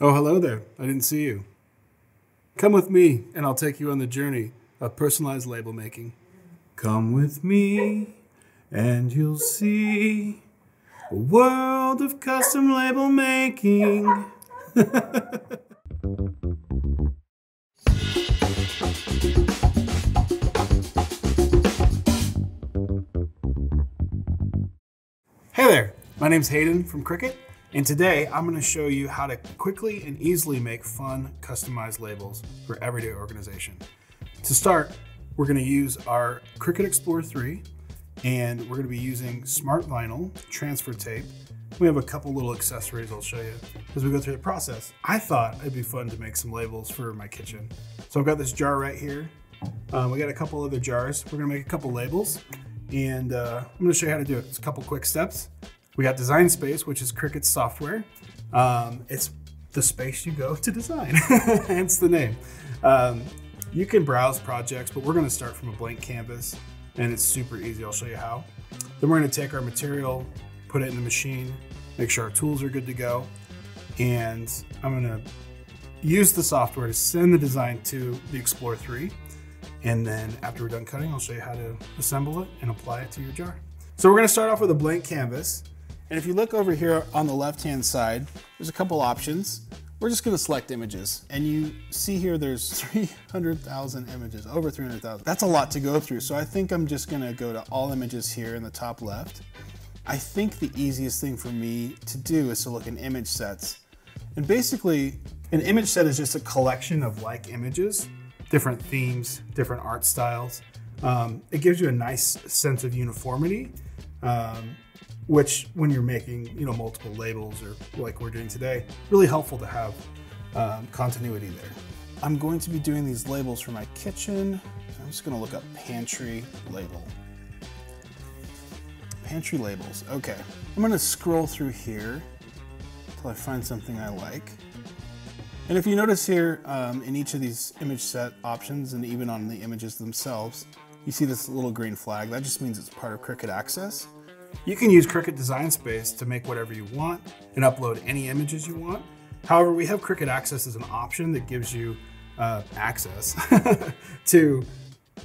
Oh, hello there. I didn't see you. Come with me and I'll take you on the journey of personalized label making. Come with me and you'll see a world of custom label making. Hey there, my name's Hayden from Cricut, and today I'm going to show you how to quickly and easily make fun customized labels for everyday organization. To start, we're going to use our Cricut Explorer 3, and we're going to be using smart vinyl, transfer tape. We have a couple little accessories I'll show you as we go through the process. I thought it'd be fun to make some labels for my kitchen. So I've got this jar right here. We got a couple other jars. We're going to make a couple labels. And I'm going to show you how to do it. It's a couple quick steps. We got Design Space, which is Cricut's software. It's the space you go to design, hence the name. You can browse projects, but we're going to start from a blank canvas, and it's super easy. I'll show you how. Then we're going to take our material, put it in the machine, make sure our tools are good to go, and I'm going to use the software to send the design to the Explorer 3. And then after we're done cutting, I'll show you how to assemble it and apply it to your jar. So we're gonna start off with a blank canvas. And if you look over here on the left-hand side, there's a couple options. We're just gonna select images. And you see here, there's 300,000 images, over 300,000. That's a lot to go through. So I think I'm just gonna go to all images here in the top left. I think the easiest thing for me to do is to look in image sets. And basically, an image set is just a collection of like images, different themes, different art styles. It gives you a nice sense of uniformity, which when you're making multiple labels or like we're doing today, really helpful to have continuity there. I'm going to be doing these labels for my kitchen. I'm just gonna look up pantry label. Pantry labels, okay. I'm gonna scroll through here until I find something I like. And if you notice here, in each of these image set options and even on the images themselves, you see this little green flag. That just means it's part of Cricut Access. You can use Cricut Design Space to make whatever you want and upload any images you want. However, we have Cricut Access as an option that gives you access to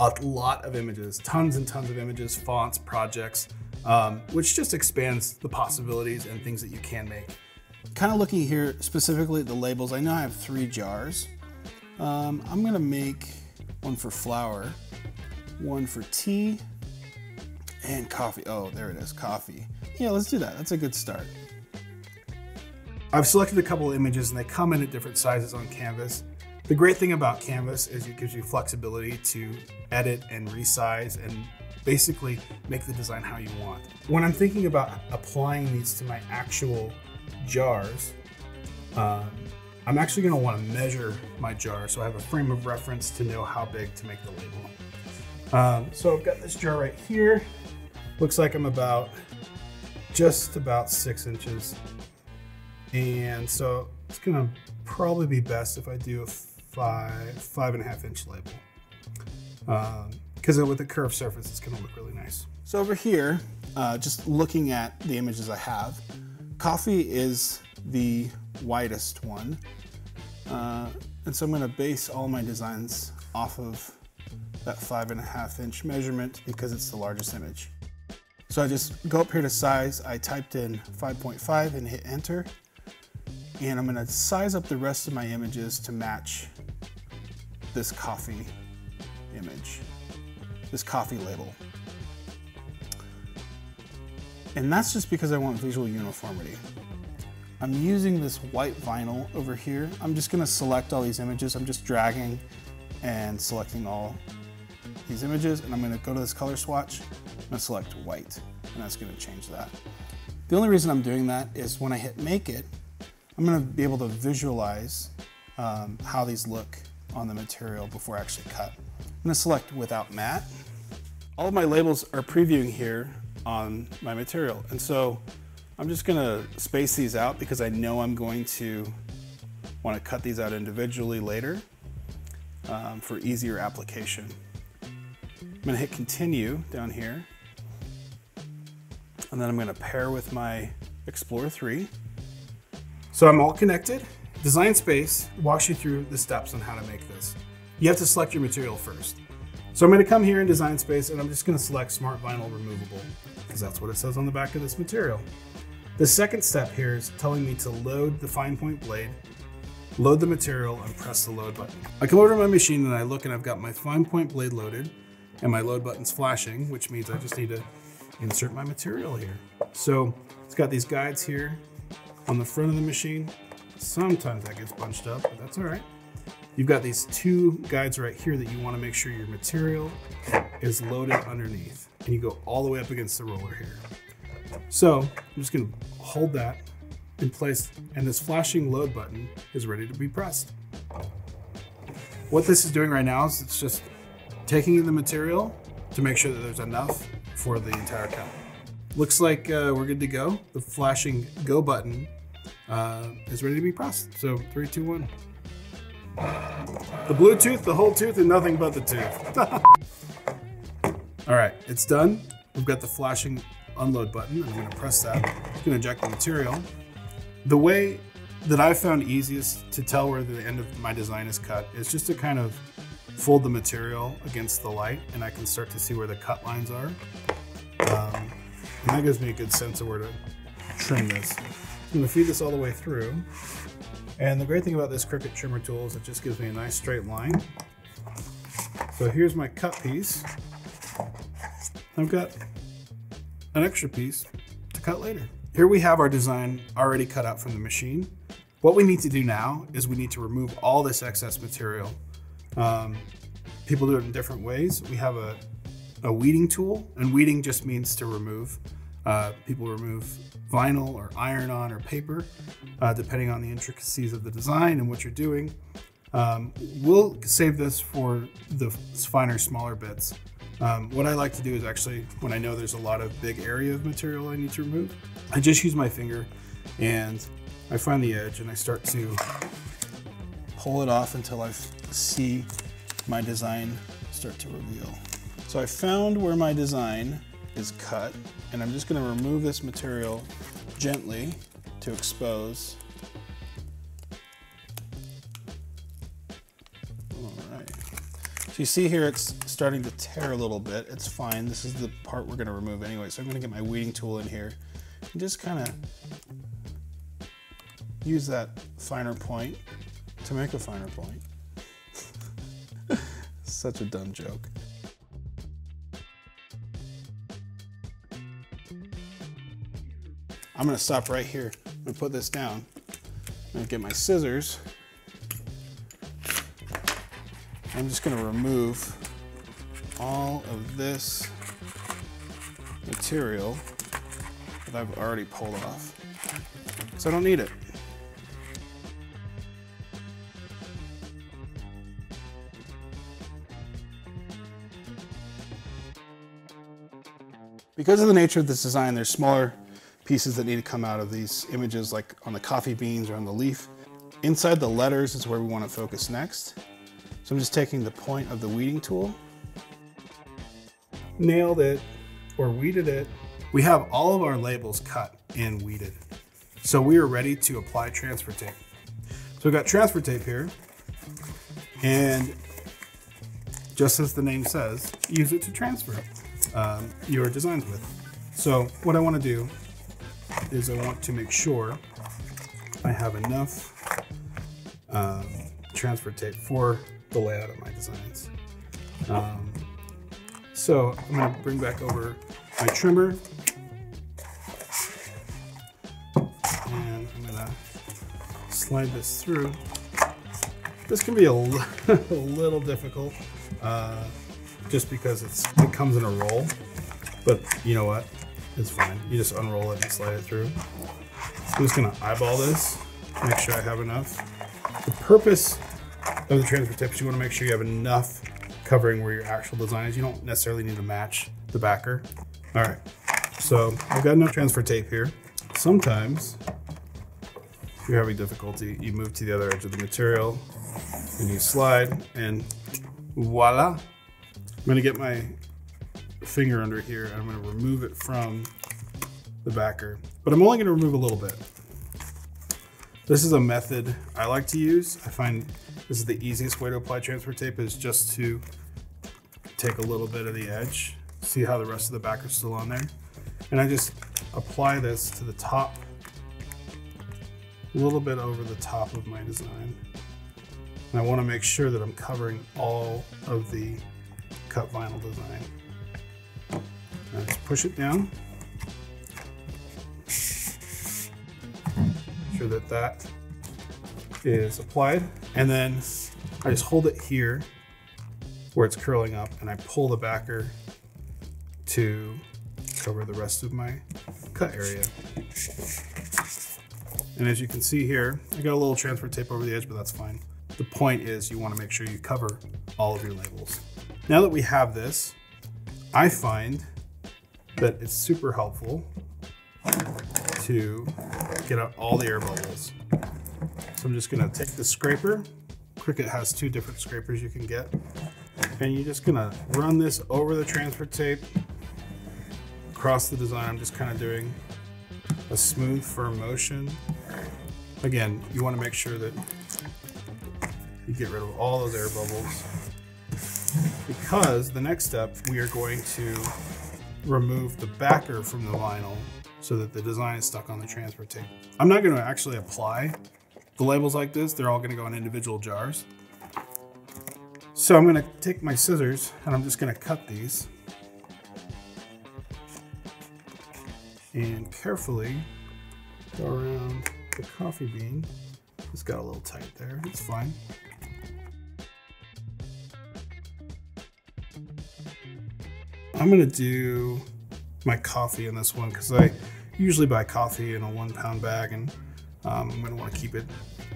a lot of images, tons and tons of images, fonts, projects, which just expands the possibilities and things that you can make. Kind of looking here specifically at the labels, I know I have 3 jars. I'm gonna make one for flour, one for tea, and coffee. Oh, there it is, coffee. Yeah, let's do that. That's a good start. I've selected a couple of images and they come in at different sizes on Canvas. The great thing about Canvas is it gives you flexibility to edit and resize and basically make the design how you want. When I'm thinking about applying these to my actual jars, I'm actually going to want to measure my jar so I have a frame of reference to know how big to make the label. So I've got this jar right here. Looks like I'm just about 6 inches. And so it's going to probably be best if I do a 5.5 inch label. Because with a curved surface, it's going to look really nice. So over here, just looking at the images I have, coffee is the widest one. And so I'm gonna base all my designs off of that 5.5 inch measurement because it's the largest image. So I just go up here to size, I typed in 5.5 and hit enter. And I'm gonna size up the rest of my images to match this coffee image, this coffee label. And that's just because I want visual uniformity. I'm using this white vinyl over here. I'm just gonna select all these images. I'm just dragging and selecting all these images, and I'm gonna go to this color swatch. I'm gonna select white, and that's gonna change that. The only reason I'm doing that is when I hit make it, I'm gonna be able to visualize how these look on the material before I actually cut. I'm gonna select without matte. All of my labels are previewing here on my material. And so I'm just gonna space these out because I know I'm going to want to cut these out individually later for easier application. I'm gonna hit continue down here. And then I'm gonna pair with my Explorer 3. So I'm all connected Design Space walks you through the steps on how to make this. You have to select your material first. So I'm going to come here in Design Space and I'm just going to select Smart Vinyl Removable because that's what it says on the back of this material. The second step here is telling me to load the fine point blade, load the material, and press the load button. I come over to my machine and I look and I've got my fine point blade loaded and my load button's flashing, which means I just need to insert my material here. So it's got these guides here on the front of the machine. Sometimes that gets bunched up, but that's all right. You've got these two guides right here that you want to make sure your material is loaded underneath. And you go all the way up against the roller here. So I'm just going to hold that in place and this flashing load button is ready to be pressed. What this is doing right now is it's just taking in the material to make sure that there's enough for the entire cut. Looks like we're good to go. The flashing go button is ready to be pressed. So 3, 2, 1. The Bluetooth, the whole tooth, and nothing but the tooth. All right, it's done. We've got the flashing unload button. I'm gonna press that. I'm gonna eject the material. The way that I found easiest to tell where the end of my design is cut is just to kind of fold the material against the light and I can start to see where the cut lines are. And that gives me a good sense of where to trim this. I'm gonna feed this all the way through. And the great thing about this Cricut trimmer tool is it just gives me a nice straight line. So here's my cut piece. I've got an extra piece to cut later. Here we have our design already cut out from the machine. What we need to do now is we need to remove all this excess material. People do it in different ways. We have a weeding tool, and weeding just means to remove. People remove vinyl or iron-on or paper, depending on the intricacies of the design and what you're doing. We'll save this for the finer, smaller bits. What I like to do is actually, when I know there's a lot of big area of material I need to remove, I just use my finger and I find the edge and I start to pull it off until I see my design start to reveal. So I found where my design is cut and I'm just going to remove this material gently to expose. All right. So you see here it's starting to tear a little bit. It's fine. This is the part we're going to remove anyway. So I'm going to get my weeding tool in here and just kind of use that finer point to make a finer point. Such a dumb joke. I'm going to stop right here. I'm going to put this down. I'm going to get my scissors. I'm just going to remove all of this material that I've already pulled off. So I don't need it. Because of the nature of this design, there's smaller pieces that need to come out of these images, like on the coffee beans or on the leaf. Inside the letters is where we want to focus next. So I'm just taking the point of the weeding tool. Nailed it, or weeded it. We have all of our labels cut and weeded. So we are ready to apply transfer tape. So we've got transfer tape here, and just as the name says, use it to transfer your designs with. So what I want to do is I want to make sure I have enough transfer tape for the layout of my designs. So I'm going to bring back over my trimmer and I'm going to slide this through. This can be a little difficult just because it comes in a roll, but you know what? It's fine. You just unroll it and slide it through. I'm just going to eyeball this, make sure I have enough. The purpose of the transfer tape is you want to make sure you have enough covering where your actual design is. You don't necessarily need to match the backer. All right, so I've got enough transfer tape here. Sometimes, if you're having difficulty, you move to the other edge of the material and you slide and voila. I'm going to get my finger under here and I'm going to remove it from the backer, but I'm only going to remove a little bit. This is a method I like to use. I find this is the easiest way to apply transfer tape, is just to take a little bit of the edge, see how the rest of the back is still on there. And I just apply this to the top, a little bit over the top of my design. And I want to make sure that I'm covering all of the cut vinyl design. And I just push it down. Sure that that is applied, and then I just hold it here where it's curling up, and I pull the backer to cover the rest of my cut area. And as you can see here, I got a little transfer tape over the edge, but that's fine. The point is you want to make sure you cover all of your labels. Now that we have this, I find that it's super helpful to get out all the air bubbles. So I'm just gonna take the scraper. Cricut has 2 different scrapers you can get. And you're just gonna run this over the transfer tape, across the design. I'm just kind of doing a smooth, firm motion. Again, you wanna make sure that you get rid of all those air bubbles, because the next step, we are going to remove the backer from the vinyl so that the design is stuck on the transfer tape. I'm not going to actually apply the labels like this. They're all going to go in individual jars. So I'm going to take my scissors and I'm just going to cut these and carefully go around the coffee bean. It's got a little tight there. It's fine. I'm going to do my coffee in this one because I usually buy coffee in a 1 pound bag, and I'm going to want to keep it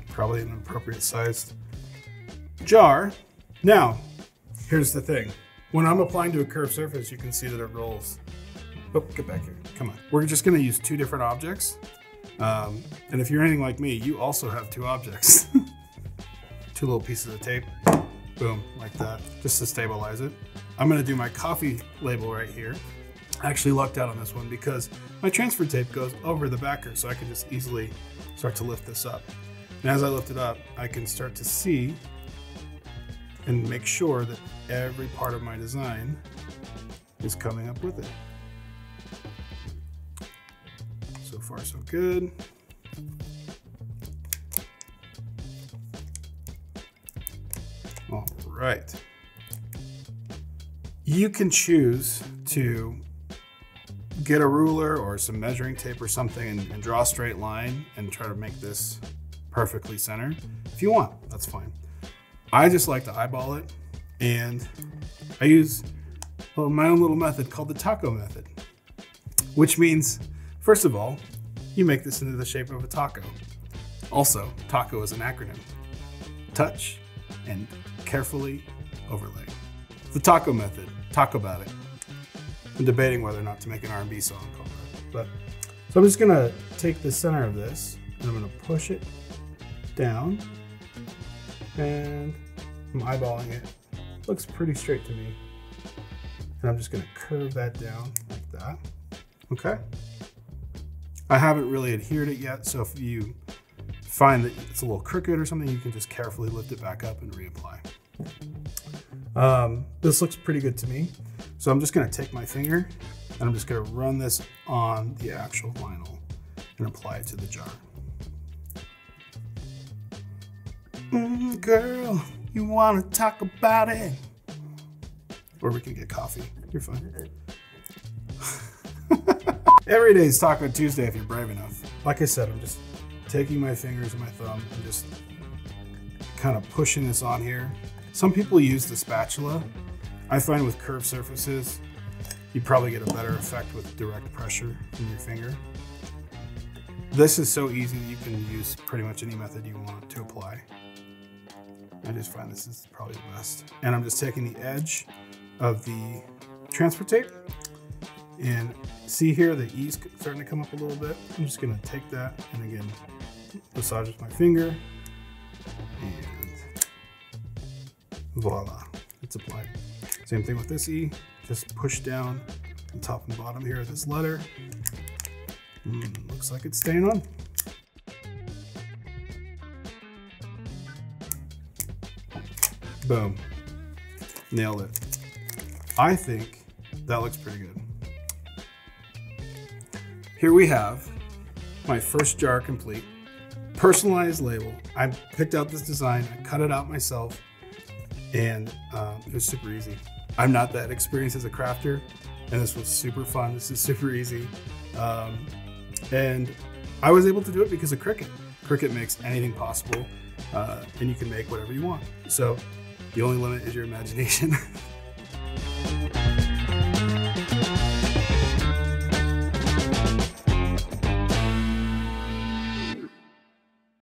probably in an appropriate sized jar. Now, here's the thing. When I'm applying to a curved surface, you can see that it rolls. Oh, get back here. Come on. We're just going to use 2 different objects. And if you're anything like me, you also have 2 objects. 2 little pieces of tape. Boom, like that, just to stabilize it. I'm going to do my coffee label right here. I actually lucked out on this one because my transfer tape goes over the backer, so I can just easily start to lift this up. And as I lift it up, I can start to see and make sure that every part of my design is coming up with it. So far, so good. All right. You can choose to get a ruler or some measuring tape or something and draw a straight line and try to make this perfectly centered. If you want, that's fine. I just like to eyeball it, and I use my own little method called the taco method, which means, first of all, you make this into the shape of a taco. Also, taco is an acronym. Touch and carefully overlay. The taco method. Talk about it. I'm debating whether or not to make an R&B song called that. But so I'm just gonna take the center of this and I'm gonna push it down, and I'm eyeballing it. Looks pretty straight to me. And I'm just gonna curve that down like that. Okay. I haven't really adhered it yet, so if you find that it's a little crooked or something, you can just carefully lift it back up and reapply. This looks pretty good to me. So I'm just gonna take my finger and I'm just gonna run this on the actual vinyl and apply it to the jar. Girl, you wanna talk about it? Or we can get coffee, you're fine. Every day is Taco Tuesday if you're brave enough. Like I said, I'm just taking my fingers and my thumb and just kind of pushing this on here. Some people use the spatula. I find with curved surfaces, you probably get a better effect with direct pressure from your finger. This is so easy that you can use pretty much any method you want to apply. I just find this is probably the best. And I'm just taking the edge of the transfer tape, and see here the E's starting to come up a little bit. I'm just gonna take that and again, massage with my finger, and voila, it's applied. Same thing with this E, just push down the top and bottom here of this letter. Looks like it's staying on. Boom. Nailed it. I think that looks pretty good. Here we have my first jar complete. Personalized label. I picked out this design, I cut it out myself, and it was super easy. I'm not that experienced as a crafter, and this was super fun. This is super easy. And I was able to do it because of Cricut. Cricut makes anything possible, and you can make whatever you want. So the only limit is your imagination.